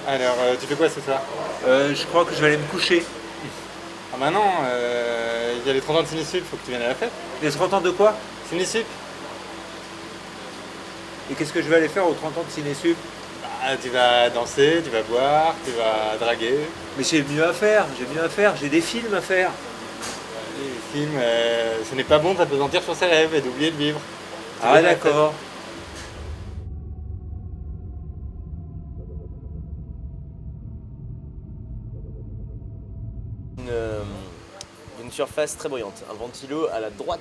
Alors, tu fais quoi ce soir? Je crois que je vais aller me coucher. Ah bah non, il y a les 30 ans de Cinésup, faut que tu viennes à la fête. Les 30 ans de quoi? Cinésup? Et qu'est-ce que je vais aller faire aux 30 ans de Cinésup? Bah, tu vas danser, tu vas boire, tu vas draguer. Mais j'ai mieux à faire, j'ai des films à faire. Les films, ce n'est pas bon de s'apesantir sur ses rêves et d'oublier de vivre. Ah d'accord. Une surface très bruyante, un ventilo à la droite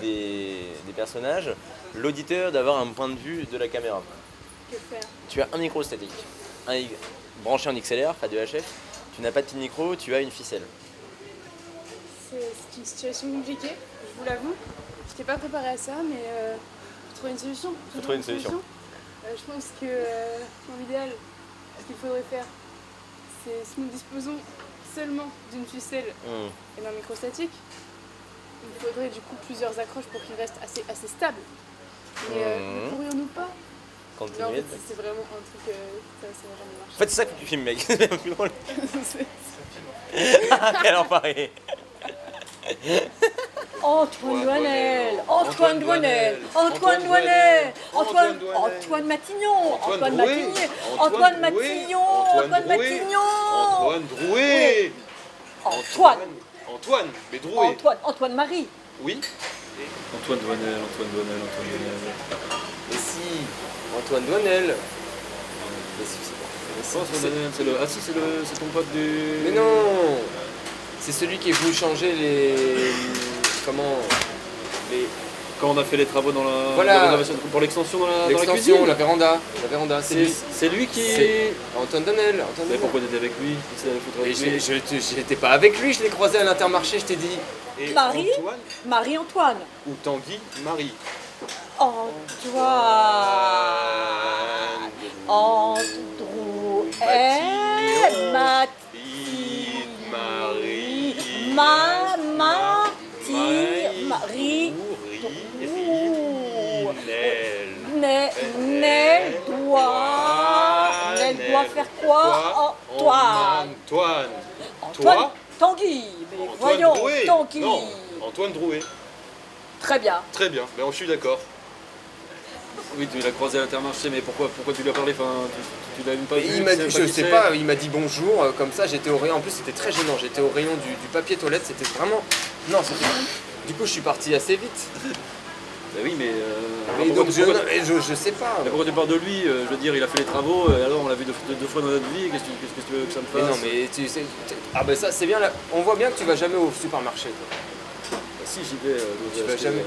des personnages, l'auditeur d'avoir un point de vue de la caméra. Que faire? Tu as un micro statique, branché en XLR, pas de HF, tu n'as pas de petit micro, tu as une ficelle. C'est une situation compliquée, je vous l'avoue. Je n'étais pas préparée à ça, mais faut trouver une solution. Faut trouver une solution. Je pense que dans l'idéal, ce qu'il faudrait faire, c'est si nous disposons seulement d'une ficelle et d'un micro statique, il faudrait du coup plusieurs accroches pour qu'il reste assez stable. Mais ne pourrions-nous pas? Quand Mais en fait, c'est vraiment un truc, ça va jamais marcher. En fait, c'est ça que tu filmes, mec. C'est plus drôle. Quel enfoiré. Antoine Douanel, Antoine Douanel, Antoine Douanel, Antoine Matignon, Antoine Matignon, Antoine Matignon, Antoine Matignon, Antoine Drouet. Antoine, mais Drouet. Antoine Marie. Oui. Antoine Douanel. Mais si, Antoine Douanel. C'est ton pote du... Mais non, c'est celui qui est venu changer Quand on a fait les travaux dans la... Voilà. la rénovation pour l'extension dans la l'extension, cuisine. la véranda. C'est lui qui... Antoine Douanel. Mais pourquoi t'étais avec lui? Qu'est-ce qu'il allait foutre avec lui? J'étais pas avec lui, je l'ai croisé à l'Intermarché, je t'ai dit. Et Marie Antoine Marie-Antoine. Ou Tanguy Marie. Antoine. Andrew. Marie. Marie. Nel doit faire quoi? Toi? Tanguy. Mais Antoine voyons, Drouet. Tanguy. Non, Antoine Drouet. Très bien. Très bien, mais je suis d'accord. Oui, tu l'as croisé à l'Intermarché, mais pourquoi tu lui as parlé? Enfin, tu l'as même pas vu? Je sais pas, il m'a dit bonjour, comme ça, j'étais au rayon, en plus c'était très gênant, j'étais au rayon du papier toilette, c'était vraiment... Non, c'était... Du coup, je suis parti assez vite. Bah oui, mais... donc je sais pas. Mais pourquoi tu parles de lui? Je veux dire, il a fait les travaux, alors on l'a vu deux fois dans notre vie, qu'est-ce que tu veux que ça me fasse? Mais non, mais tu sais... Ah bah ça, c'est bien, là. On voit bien que tu vas jamais au supermarché, toi. Bah si, j'y vais. Tu vas jamais...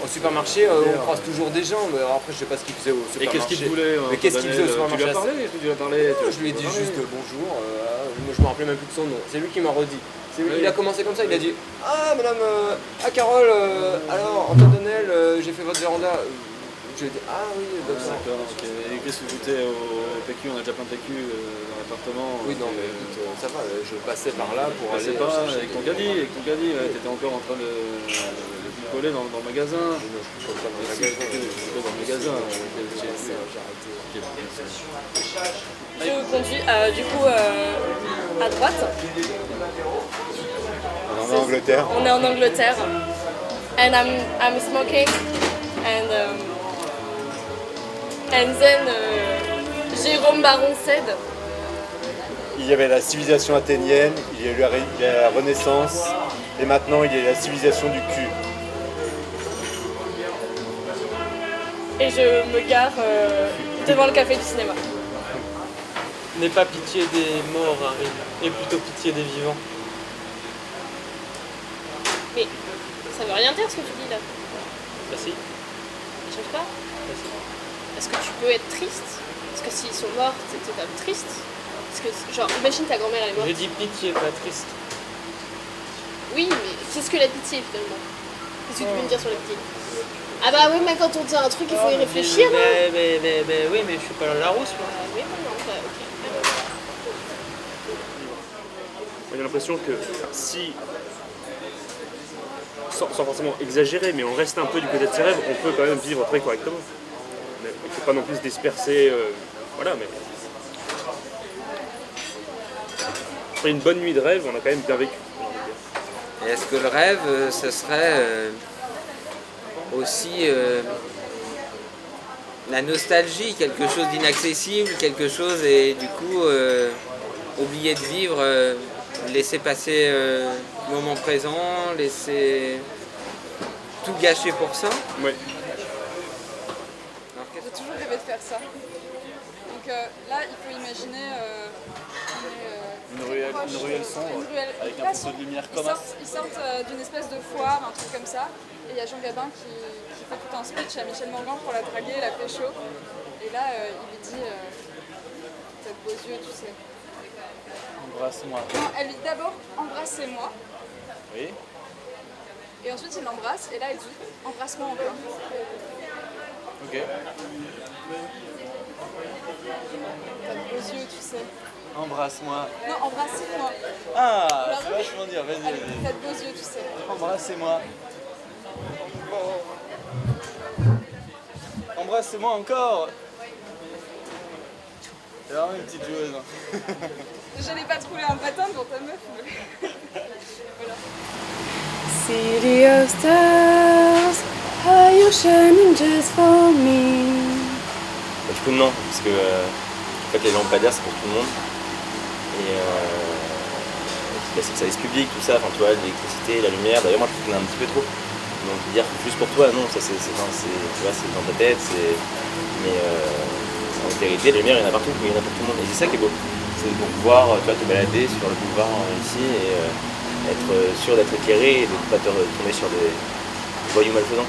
Au supermarché, on croise toujours des gens, mais après, je sais pas ce qu'il faisait au supermarché. Et qu'est-ce qu'il voulait? Mais qu'est-ce qu'il faisait au supermarché? Tu lui as parlé? Tu lui as parlé? Je lui ai dit juste bonjour, moi je me rappelais même plus de son nom, c'est lui qui m'a redit. Il a commencé comme ça, il a dit ah madame, Carole, alors Antoine Donnel, j'ai fait votre véranda. Je lui ai dit ah oui, d'accord. Ok. Et qu'est-ce que vous foutez au PQ? On a déjà plein de PQ dans l'appartement. Oui, non, mais écoute, ça va, je passais par là pour aller. Pas avec ton caddie, t'étais encore en train de coller dans le magasin. Non, je ne pas dans le magasin. Dans le magasin. Je conduis du coup à droite. On est en Angleterre. On est en Angleterre. And I'm smoking. And then Jérôme Baron said. Il y avait la civilisation athénienne, il y a eu la Renaissance, et maintenant il y a la civilisation du cul. Et je me gare devant le café du cinéma. N'aie pas pitié des morts, Harry, et plutôt pitié des vivants. Mais ça veut rien dire ce que tu dis là. Bah si. Je sais pas. Bah si. Est-ce que tu peux être triste? Parce que s'ils sont morts, t'es quand même triste. Parce que, genre, imagine ta grand-mère elle est morte. Je dis pitié, pas triste. Oui, mais qu'est-ce que la pitié finalement? Qu'est-ce que tu peux me dire sur la pitié? Ah bah oui, mais quand on dit un truc, il faut y réfléchir. Mais oui, mais je suis pas la Larousse, moi. Oui, non, bah, ok. J'ai l'impression que si, sans forcément exagérer, mais on reste un peu du côté de ses rêves, on peut quand même vivre très correctement. Mais il ne faut pas non plus se disperser, voilà, mais après une bonne nuit de rêve, on a quand même bien vécu. J'ai envie de dire. Et est-ce que le rêve, ce serait aussi la nostalgie, quelque chose d'inaccessible, quelque chose et du coup oublier de vivre, laisser passer le moment présent, laisser tout gâcher pour ça. Ouais. J'ai toujours rêvé de faire ça. Donc là, il faut imaginer Une ruelle sombre, avec un faisceau de lumière comme ça. Ils sortent d'une espèce de foire, un truc comme ça. Et il y a Jean Gabin qui fait tout un speech à Michel Morgan pour la draguer, la pécho. Et là, il lui dit t'as de beaux yeux, tu sais. Embrasse-moi. Non, elle lui dit d'abord embrassez-moi. Oui. Et ensuite, il l'embrasse. Et là, elle dit embrasse-moi encore. Ok. T'as de beaux yeux, tu sais. Embrasse-moi. Non, embrassez-moi. Ah, Alors, c'est vachement dire, vas-y, T'as vas-y. de beaux yeux, tu sais. Embrassez-moi. Embrassez-moi encore. C'est vraiment une petite joueuse. Hein. J'allais pas trouver un patin pour ta meuf, mais... voilà. City of stars, are you shining just for me? Du coup non, parce que en fait les lampadaires c'est pour tout le monde. Et c'est le service public, tout ça, enfin tu vois, l'électricité, la lumière, d'ailleurs moi je trouve qu'il y en a un petit peu trop. Donc dire juste pour toi, non, ça c'est tu vois, c'est dans ta tête, mais en vérité la lumière il y en a partout, mais il y en a pour tout le monde. Et c'est ça qui est beau. C'est de pouvoir tu vois, te balader sur le boulevard ici et être sûr d'être éclairé et de ne pas te tomber sur des voyous malfaisants.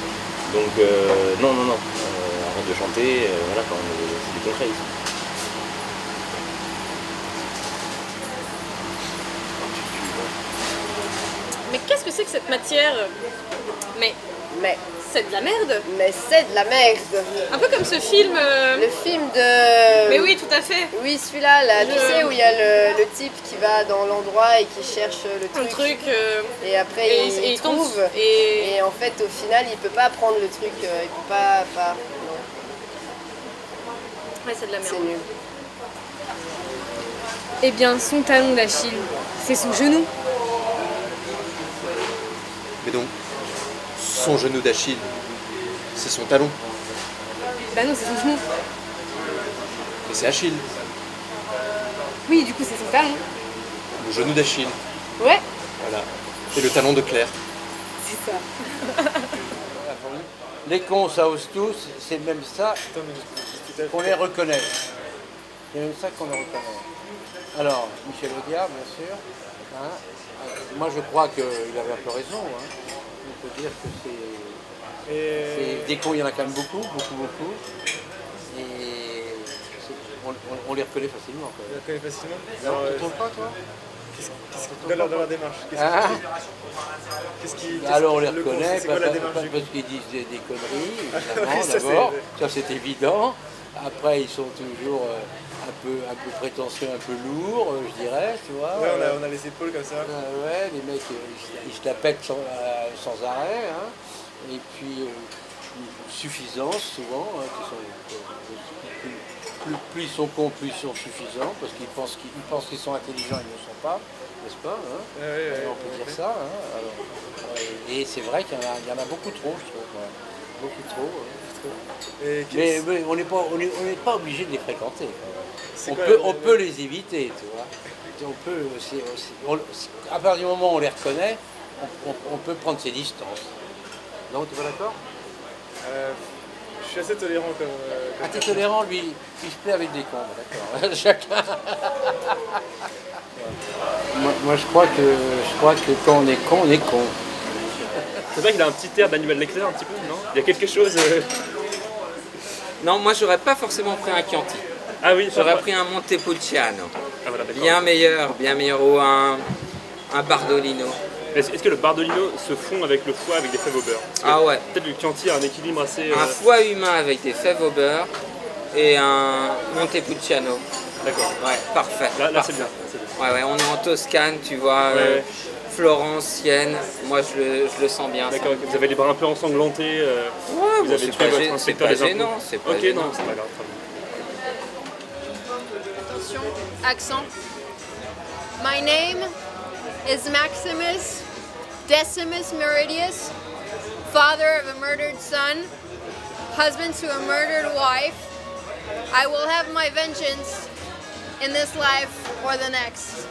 Donc non, arrête de chanter, voilà, c'est du concret ici. Mais qu'est-ce que c'est que cette matière? Mais c'est de la merde. Mais c'est de la merde. Un peu comme ce film. Le film de... Mais oui, tout à fait. Oui, celui-là, là, tu sais, où il y a le type qui va dans l'endroit et qui cherche le Un truc. truc. Et après, il tombe. trouve. Et en fait, au final, il peut pas prendre le truc. Il peut pas... Non, Ouais, c'est de la merde. c'est nul. Eh bien, son talon d'Achille, c'est son genou. Mais donc, son genou d'Achille, c'est son talon. Bah non, c'est son genou. Mais c'est Achille, Oui, du coup, c'est son talon. le genou d'Achille. Ouais, Voilà. Et le talon de Claire. c'est ça. Les cons, ça ose tous, c'est même ça qu'on les reconnaît. C'est même ça qu'on les reconnaît. Alors, Michel Audiard, bien sûr. Hein. Moi, je crois qu'il avait un peu raison. Hein. On peut dire que c'est... Des cons, il y en a quand même beaucoup. Et on les reconnaît facilement. On les reconnaît facilement. Tu trouves pas, toi? Dans leur démarche. Alors on les reconnaît parce qu'ils disent des conneries, évidemment, d'abord. Ça c'est évident. Après, ils sont toujours un peu prétentieux, un peu lourds, je dirais, tu vois. Ouais, on a les épaules comme ça. Ouais, les mecs, ils se la pètent sans arrêt. Hein. Et puis, suffisance, souvent, hein, qui sont, plus ils sont cons, plus ils sont suffisants, parce qu'ils pensent qu'ils sont intelligents, ils ne le sont pas, n'est-ce pas hein. On peut dire ça. Hein. Alors, et c'est vrai qu'il y en a beaucoup trop, je trouve. Ouais. Beaucoup trop. Mais on n'est pas obligé de les fréquenter. On peut les éviter, tu vois. À partir du moment où on les reconnaît, on peut prendre ses distances. Non, tu es pas d'accord? Je suis assez tolérant comme t'es tolérant, lui, il se plaît avec des cons, d'accord. Chacun. Moi je crois que quand on est con, on est con. C'est vrai qu'il a un petit air d'Hannibal Lecter un petit peu, non? Il y a quelque chose... Non, moi j'aurais pas forcément pris un Chianti. Ah oui, j'aurais pris un Montepulciano. Ah, voilà, bien meilleur, ou un Bardolino. Est-ce que le Bardolino se fond avec le foie avec des fèves au beurre? Ah ouais. Peut-être le Chianti a un équilibre assez... Un foie humain avec des fèves au beurre et un Montepulciano. D'accord. Ouais, parfait. Là c'est bien. Ouais, on est en Toscane, tu vois. Ouais. Florence, Sienne, moi je le sens bien. D'accord, vous avez les bras un peu ensanglantés. Vous avez tué votre inspecteur des impôts. Gênant, c'est pas ok, gênant. non, c'est pas grave. Attention, accent. My name is Maximus Decimus Meridius, father of a murdered son, husband to a murdered wife. I will have my vengeance in this life or the next.